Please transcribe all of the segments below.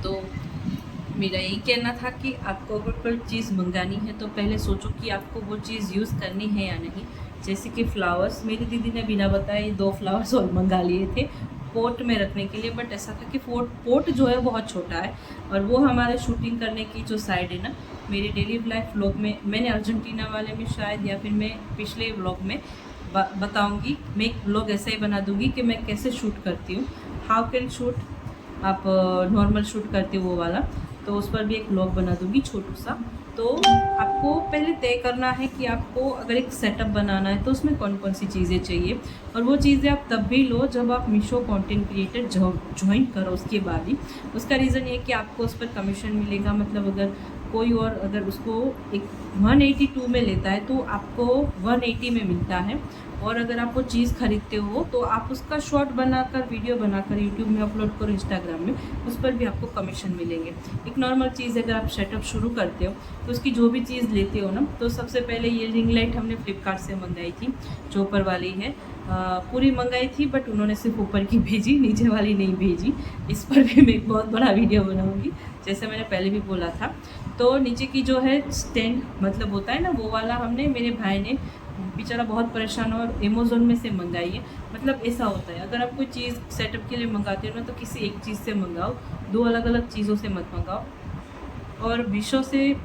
तो मेरा यही कहना था कि आपको अगर कोई चीज़ मंगानी है तो पहले सोचो कि आपको वो चीज़ यूज़ करनी है या नहीं। जैसे कि फ्लावर्स, मेरी दीदी ने बिना बताए 2 फ्लावर्स और मंगा लिए थे पोट में रखने के लिए, बट ऐसा था कि पोट जो है बहुत छोटा है और वो हमारे शूटिंग करने की जो साइड है ना, मेरे डेली लाइफ व्लॉग में मैंने अर्जेंटीना वाले में शायद या फिर मैं पिछले व्लॉग में बताऊँगी। मैं एक व्लॉग ऐसा ही बना दूँगी कि मैं कैसे शूट करती हूँ, हाउ कैन शूट, आप नॉर्मल शूट करते हो वो वाला, तो उस पर भी एक व्लॉग बना दूँगी छोटू सा। तो आपको पहले तय करना है कि आपको अगर एक सेटअप बनाना है तो उसमें कौन कौन सी चीज़ें चाहिए, और वो चीज़ें आप तब भी लो जब आप मीशो कंटेंट क्रिएटर ज्वाइन करो उसके बाद ही। उसका रीज़न ये है कि आपको उस पर कमीशन मिलेगा, मतलब अगर कोई और अगर उसको एक 182 में लेता है तो आपको 180 में मिलता है, और अगर आप वो चीज़ खरीदते हो तो आप उसका शॉर्ट बनाकर वीडियो बनाकर यूट्यूब में अपलोड करो, इंस्टाग्राम में, उस पर भी आपको कमीशन मिलेंगे। एक नॉर्मल चीज़ अगर आप सेटअप शुरू करते हो तो उसकी जो भी चीज़ लेते हो ना, तो सबसे पहले ये रिंग लाइट हमने फ्लिपकार्ट से मंगाई थी, जो ऊपर वाली है, पूरी मंगाई थी, बट उन्होंने सिर्फ ऊपर की भेजी, नीचे वाली नहीं भेजी। इस पर भी मैं एक बहुत बड़ा वीडियो बनाऊंगी, जैसे मैंने पहले भी बोला था। तो नीचे की जो है स्टैंड मतलब होता है ना, वो वाला हमने, मेरे भाई ने बेचारा बहुत परेशान हो और अमेज़ोन में से मंगाई है। मतलब ऐसा होता है, अगर आप कोई चीज़ सेटअप के लिए मंगाते हो ना, तो किसी एक चीज़ से मंगाओ, 2 अलग अलग चीज़ों से मत मंगाओ। और मीशो से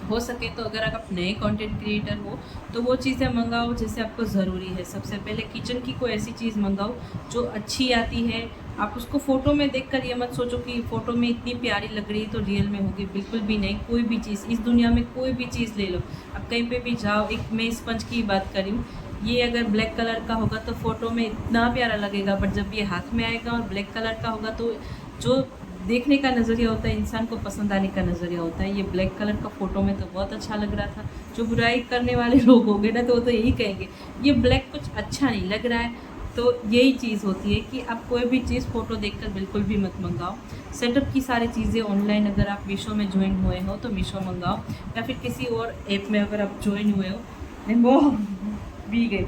हो सके तो अगर आप नए कंटेंट क्रिएटर हो तो वो चीज़ें मंगाओ जैसे आपको ज़रूरी है। सबसे पहले किचन की कोई ऐसी चीज़ मंगाओ जो अच्छी आती है। आप उसको फ़ोटो में देखकर ये मत सोचो कि फ़ोटो में इतनी प्यारी लग रही है तो रियल में होगी, बिल्कुल भी नहीं। कोई भी चीज़ इस दुनिया में, कोई भी चीज़ ले लो, आप कहीं पे भी जाओ। एक मैं स्पंज की बात करी हूँ, ये अगर ब्लैक कलर का होगा तो फ़ोटो में इतना प्यारा लगेगा, बट जब ये हाथ में आएगा और ब्लैक कलर का होगा तो जो देखने का नज़रिया होता है, इंसान को पसंद आने का नज़रिया होता है। ये ब्लैक कलर का फ़ोटो में तो बहुत अच्छा लग रहा था। जो बुराई करने वाले लोग होंगे ना, तो वो तो यही कहेंगे ये ब्लैक कुछ अच्छा नहीं लग रहा है। तो यही चीज़ होती है कि आप कोई भी चीज़ फ़ोटो देखकर बिल्कुल भी मत मंगाओ। सेटअप की सारी चीज़ें ऑनलाइन, अगर आप मीशो में ज्वाइन हुए हो तो मीशो मंगाओ, या फिर किसी और ऐप में अगर आप ज्वाइन हुए हो। रेम्बो भी गए,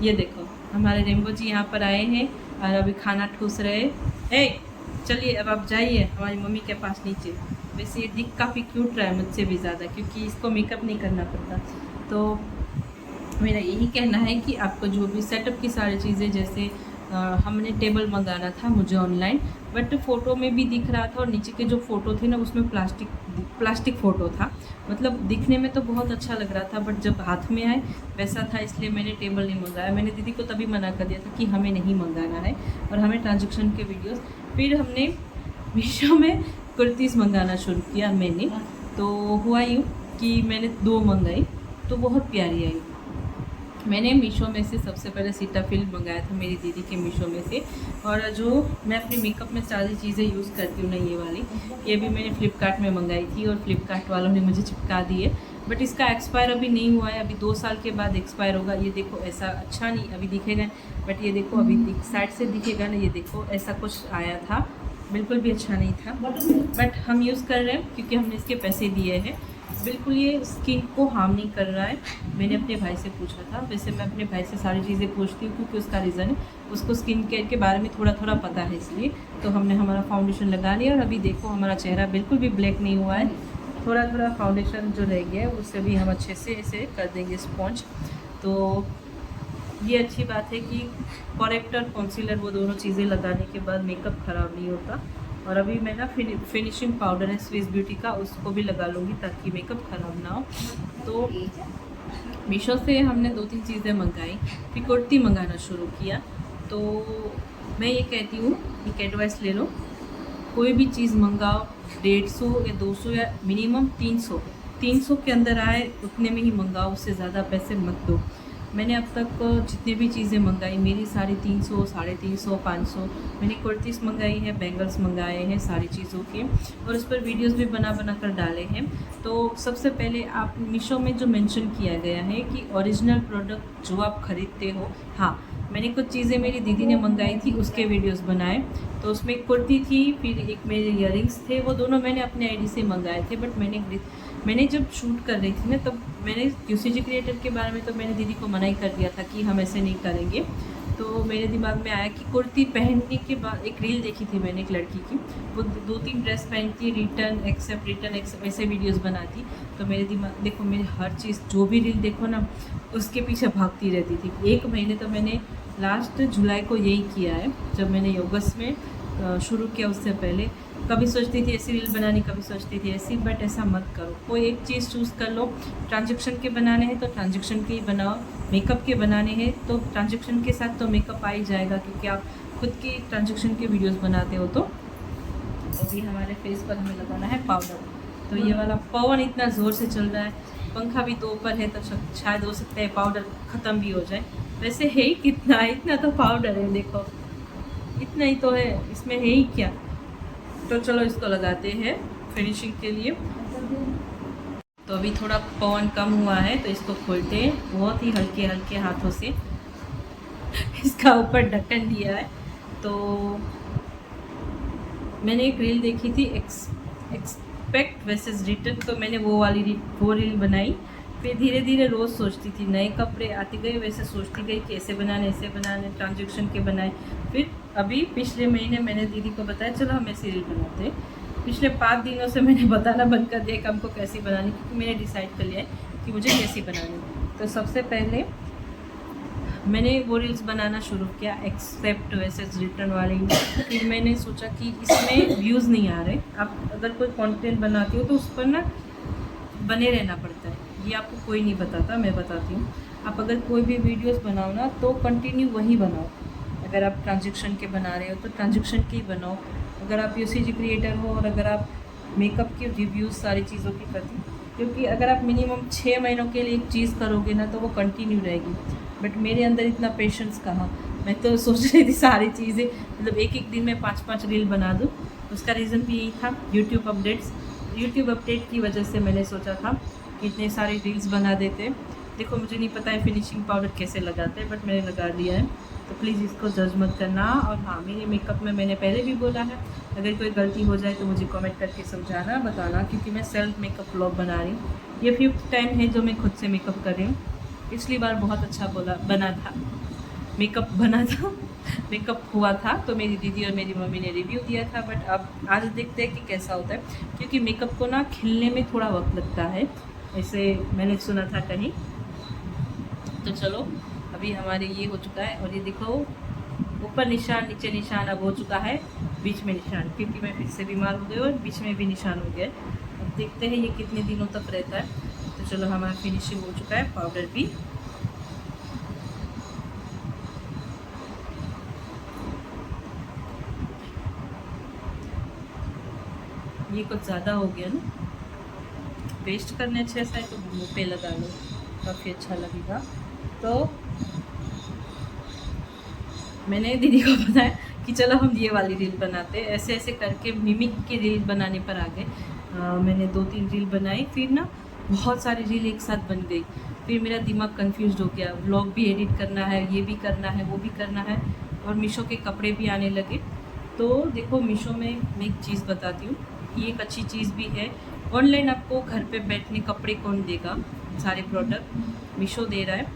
ये देखो हमारे रेम्बो जी यहाँ पर आए हैं और अभी खाना ठूस रहे हैं। चलिए अब आप जाइए हमारी मम्मी के पास नीचे। वैसे ये दिख काफ़ी क्यूट रहा है मुझसे भी ज़्यादा, क्योंकि इसको मेकअप नहीं करना पड़ता। तो मेरा यही कहना है कि आपको जो भी सेटअप की सारी चीज़ें, जैसे हमने टेबल मंगाना था मुझे ऑनलाइन, बट फ़ोटो में भी दिख रहा था और नीचे के जो फ़ोटो थे ना उसमें प्लास्टिक फ़ोटो था। मतलब दिखने में तो बहुत अच्छा लग रहा था, बट जब हाथ में आए वैसा था, इसलिए मैंने टेबल नहीं मंगाया। मैंने दीदी को तभी मना कर दिया था कि हमें नहीं मंगाना है और हमें ट्रांजेक्शन के वीडियोस। फिर हमने मीशो में कुर्तीज़ मंगाना शुरू किया मैंने। तो हुआ यूँ कि मैंने 2 मंगाई तो बहुत प्यारी आई। मैंने मीशो में से सबसे पहले सीताफिल मंगाया था मेरी दीदी के मीशो में से, और जो मैं अपने मेकअप में सारी चीज़ें यूज़ करती हूँ ना, ये वाली, ये भी मैंने फ़्लिपकार्ट में मंगाई थी और फ्लिपकार्ट वालों ने मुझे चिपका दी है, बट इसका एक्सपायर अभी नहीं हुआ है। अभी 2 साल के बाद एक्सपायर होगा। ये देखो ऐसा अच्छा नहीं अभी दिखेगा, बट ये देखो अभी साइड से दिखेगा ना, ये देखो ऐसा कुछ आया था, बिल्कुल भी अच्छा नहीं था, बट हम यूज़ कर रहे हैं क्योंकि हमने इसके पैसे दिए हैं। बिल्कुल ये स्किन को हार्म नहीं कर रहा है। मैंने अपने भाई से पूछा था, वैसे मैं अपने भाई से सारी चीज़ें पूछती हूँ क्योंकि उसका रीज़न है, उसको स्किन केयर के बारे में थोड़ा थोड़ा पता है, इसलिए। तो हमने हमारा फाउंडेशन लगा लिया और अभी देखो हमारा चेहरा बिल्कुल भी ब्लैक नहीं हुआ है। थोड़ा थोड़ा फाउंडेशन जो रह गया है उससे भी हम अच्छे से इसे कर देंगे स्पॉन्ज। तो ये अच्छी बात है कि करेक्टर, कंसीलर, वो दोनों चीज़ें लगाने के बाद मेकअप ख़राब नहीं होता। और अभी मैं ना फिनिशिंग पाउडर है स्विस ब्यूटी का, उसको भी लगा लूँगी ताकि मेकअप ख़राब ना हो। तो मीशो से हमने 2-3 चीज़ें मंगाई, फिर कुर्ती मंगाना शुरू किया। तो मैं ये कहती हूँ, एक एडवाइस ले लो, कोई भी चीज़ मंगाओ 150 या 200 या मिनिमम 300 के अंदर आए उतने में ही मंगाओ, उससे ज़्यादा पैसे मत दो। मैंने अब तक जितनी भी चीज़ें मंगाई मेरी 350, 350, 500, मैंने कुर्तीज़ मंगाई है, बैंगल्स मंगाए हैं सारी चीज़ों के, और उस पर वीडियोस भी बना कर डाले हैं। तो सबसे पहले आप मीशो में जो मेंशन किया गया है कि ओरिजिनल प्रोडक्ट जो आप ख़रीदते हो, हाँ, मैंने कुछ चीज़ें मेरी दीदी ने मंगाई थी उसके वीडियोस बनाए। तो उसमें एक कुर्ती थी, फिर एक मेरे इयररिंग्स थे, वो दोनों मैंने अपने आईडी से मंगाए थे, बट मैंने जब शूट कर रही थी ना, तब मैंने यूसीजी क्रिएटर के बारे में तो मैंने दीदी को मना ही कर दिया था कि हम ऐसे नहीं करेंगे। तो मेरे दिमाग में आया कि कुर्ती पहनने के बाद एक रील देखी थी मैंने एक लड़की की, वो 2-3 ड्रेस पहनती, रिटर्न एक्सेप्ट ऐसे वीडियोस बनाती। तो मेरे दिमाग देखो, मेरी हर चीज़ जो भी रील देखो ना उसके पीछे भागती रहती थी। 1 महीने तो मैंने लास्ट जुलाई को यही किया है, जब मैंने योगस में शुरू किया। उससे पहले कभी सोचती थी ऐसी रील बनानी, कभी सोचती थी ऐसी, बट ऐसा मत करो। कोई एक चीज़ चूज़ कर लो। ट्रांजेक्शन के बनाने हैं तो ट्रांजेक्शन के ही बनाओ, मेकअप के बनाने हैं तो ट्रांजेक्शन के साथ तो मेकअप आ ही जाएगा, क्योंकि आप खुद की ट्रांजेक्शन के वीडियोस बनाते हो। तो अभी हमारे फेस पर हमें लगाना है पाउडर। तो ये वाला पवन इतना ज़ोर से चल रहा है, पंखा भी तो ऊपर है, तो शायद हो सकता है पाउडर ख़त्म भी हो जाए। वैसे है ही कितना, इतना तो पाउडर है, देखो इतना ही तो है, इसमें है ही क्या। तो चलो इसको लगाते हैं फिनिशिंग के लिए। तो अभी थोड़ा पवन कम हुआ है तो इसको खोलते हैं बहुत ही हल्के हल्के हाथों से। इसका ऊपर ढक्कन दिया है। तो मैंने एक रील देखी थी एक्सपेक्ट वर्सेस रिटर्न, तो मैंने वो रील बनाई। फिर धीरे धीरे रोज़ सोचती थी, नए कपड़े आते गए वैसे सोचती गई कि ऐसे बनाने ट्रांजेक्शन के बनाए। फिर अभी पिछले महीने मैंने दीदी को बताया चलो हम ऐसी रील बनाते हैं। पिछले 5 दिनों से मैंने बताना बंद कर दिया कि हमको कैसी बनानी, क्योंकि मैंने डिसाइड कर लिया है कि मुझे कैसी बनानी। तो सबसे पहले मैंने वो रील्स बनाना शुरू किया एक्सेप्ट वर्सेस रिटर्न वाली। फिर मैंने सोचा कि इसमें व्यूज़ नहीं आ रहे। आप अगर कोई कंटेंट बनाती हो तो उस पर ना बने रहना पड़ता है, ये आपको कोई नहीं बताता, मैं बताती हूँ। आप अगर कोई भी वीडियोस बनाओ ना तो कंटिन्यू वही बनाओ। अगर आप ट्रांजेक्शन के बना रहे हो तो ट्रांजेक्शन के ही बनाओ। अगर आप यूसीजी क्रिएटर हो और अगर आप मेकअप के रिव्यूज़ सारी चीज़ों की करती, क्योंकि अगर आप मिनिमम 6 महीनों के लिए एक चीज़ करोगे ना तो वो कंटिन्यू रहेगी। बट मेरे अंदर इतना पेशेंस कहाँ, मैं तो सोच रही थी सारी चीज़ें मतलब एक दिन में 5-5 रील बना दूँ। उसका रीज़न भी यही था, यूट्यूब अपडेट की वजह से मैंने सोचा था कि इतने सारे रील्स बना देते। देखो मुझे नहीं पता है फिनिशिंग पाउडर कैसे लगाते हैं, बट मैंने लगा दिया है, तो प्लीज़ इसको जज मत करना। और हाँ, मेरे मेकअप में मैंने पहले भी बोला है, अगर कोई गलती हो जाए तो मुझे कमेंट करके समझाना, बताना, क्योंकि मैं सेल्फ मेकअप व्लॉग बना रही हूँ। ये 5th टाइम है जो मैं खुद से मेकअप कर रही हूँ। पिछली बार बहुत अच्छा मेकअप हुआ था तो मेरी दीदी और मेरी मम्मी ने रिव्यू दिया था। बट अब आज देखते हैं कि कैसा होता है, क्योंकि मेकअप को ना खिलने में थोड़ा वक्त लगता है, ऐसे मैंने सुना था कहीं। तो चलो अभी हमारे ये हो चुका है, और ये देखो ऊपर निशान नीचे निशान अब हो चुका है, बीच में निशान, क्योंकि मैं फिर से बीमार हो गई और बीच में भी निशान हो गया। अब देखते हैं ये कितने दिनों तक रहता है। तो चलो हमारा फिनिशिंग हो चुका है, पाउडर भी। ये कुछ ज़्यादा हो गया ना, पेस्ट करने अच्छे से तो मुँह पे लगा लो, काफ़ी अच्छा लगेगा। तो मैंने दीदी को बताया कि चलो हम ये वाली रील बनाते हैं। ऐसे ऐसे करके मिमिक की रील बनाने पर आ गए। मैंने 2-3 रील बनाई, फिर ना बहुत सारी रील एक साथ बन गई। फिर मेरा दिमाग कंफ्यूज हो गया, व्लॉग भी एडिट करना है, ये भी करना है, वो भी करना है, और मीशो के कपड़े भी आने लगे। तो देखो मीशो में मैं एक चीज़ बताती हूँ, ये एक अच्छी चीज़ भी है। ऑनलाइन आपको घर पे बैठने कपड़े कौन देगा, सारे प्रोडक्ट मीशो दे रहा है,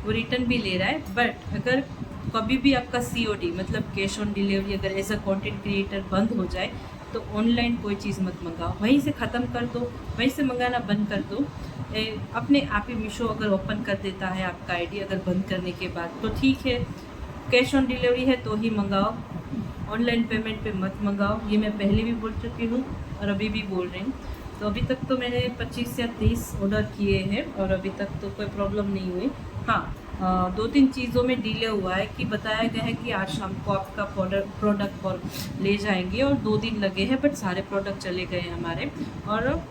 वो रिटर्न भी ले रहा है। बट अगर कभी भी आपका COD मतलब कैश ऑन डिलीवरी अगर एज अ कंटेंट क्रिएटर बंद हो जाए तो ऑनलाइन कोई चीज़ मत मंगाओ, वहीं से ख़त्म कर दो, वहीं से मंगाना बंद कर दो। अपने आप ही मीशो अगर ओपन कर देता है आपका ID अगर बंद करने के बाद, तो ठीक है, कैश ऑन डिलीवरी है तो ही मंगाओ, ऑनलाइन पेमेंट पे मत मंगाओ। ये मैं पहले भी बोल चुकी हूँ और अभी भी बोल रही हूँ। तो अभी तक तो मैंने 25 या 30 ऑर्डर किए हैं और अभी तक तो कोई प्रॉब्लम नहीं हुई। हाँ, 2-3 चीज़ों में डिले हुआ है कि बताया गया है कि आज शाम को आपका प्रोडक्ट और ले जाएंगे, और 2 दिन लगे हैं, बट सारे प्रोडक्ट चले गए हैं हमारे। और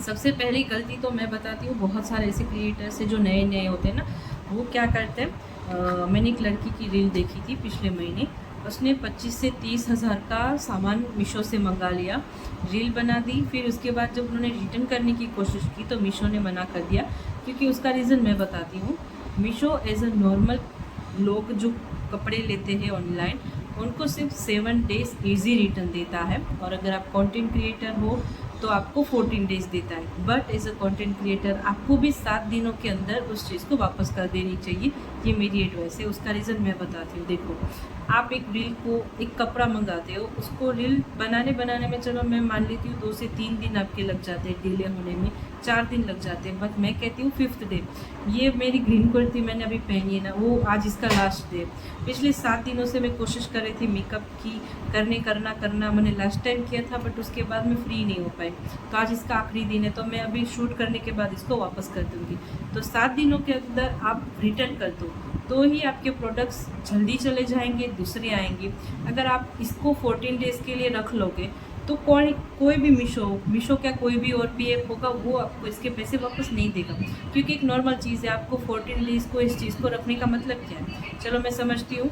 सबसे पहली गलती तो मैं बताती हूँ, बहुत सारे ऐसे क्रिएटर्स हैं जो नए होते हैं ना, वो क्या करते हैं, मैंने एक लड़की की रील देखी थी पिछले महीने, उसने 25 से 30 हज़ार का सामान मीशो से मंगा लिया, रील बना दी, फिर उसके बाद जब उन्होंने रिटर्न करने की कोशिश की तो मीशो ने मना कर दिया। क्योंकि उसका रीज़न मैं बताती हूँ, मीशो एज अ नॉर्मल लोग जो कपड़े लेते हैं ऑनलाइन, उनको सिर्फ 7 डेज़ ईजी रिटर्न देता है, और अगर आप कंटेंट क्रिएटर हो तो आपको 14 डेज़ देता है। But as a content creator आपको भी 7 दिनों के अंदर उस चीज़ को वापस कर देनी चाहिए, ये मेरी एडवाइस है। उसका रीज़न मैं बताती हूँ। देखो, आप एक रील को, एक कपड़ा मंगाते हो, उसको रील बनाने में चलो मैं मान लेती हूँ 2 से 3 दिन आपके लग जाते हैं, डिले होने में 4 दिन लग जाते हैं, बट मैं कहती हूँ 5th डे। ये मेरी ग्रीन कुर्ती मैंने अभी पहनी है ना, वो आज इसका लास्ट डे। पिछले 7 दिनों से मैं कोशिश कर रही थी मेकअप की, करना मैंने लास्ट टाइम किया था, बट उसके बाद मैं फ्री नहीं हो पाई। तो आज इसका आखिरी दिन है, तो मैं अभी शूट करने के बाद इसको वापस कर दूँगी। तो 7 दिनों के अंदर आप रिटर्न कर दो, तो ही आपके प्रोडक्ट्स जल्दी चले जाएंगे, दूसरे आएंगे। अगर आप इसको 14 डेज़ के लिए रख लोगे, तो कोई भी मीशो क्या कोई भी और भी ऐप होगा, वो आपको इसके पैसे वापस नहीं देगा, क्योंकि एक नॉर्मल चीज़ है। आपको 14 डेज़ को इस चीज़ को रखने का मतलब क्या है? चलो मैं समझती हूँ।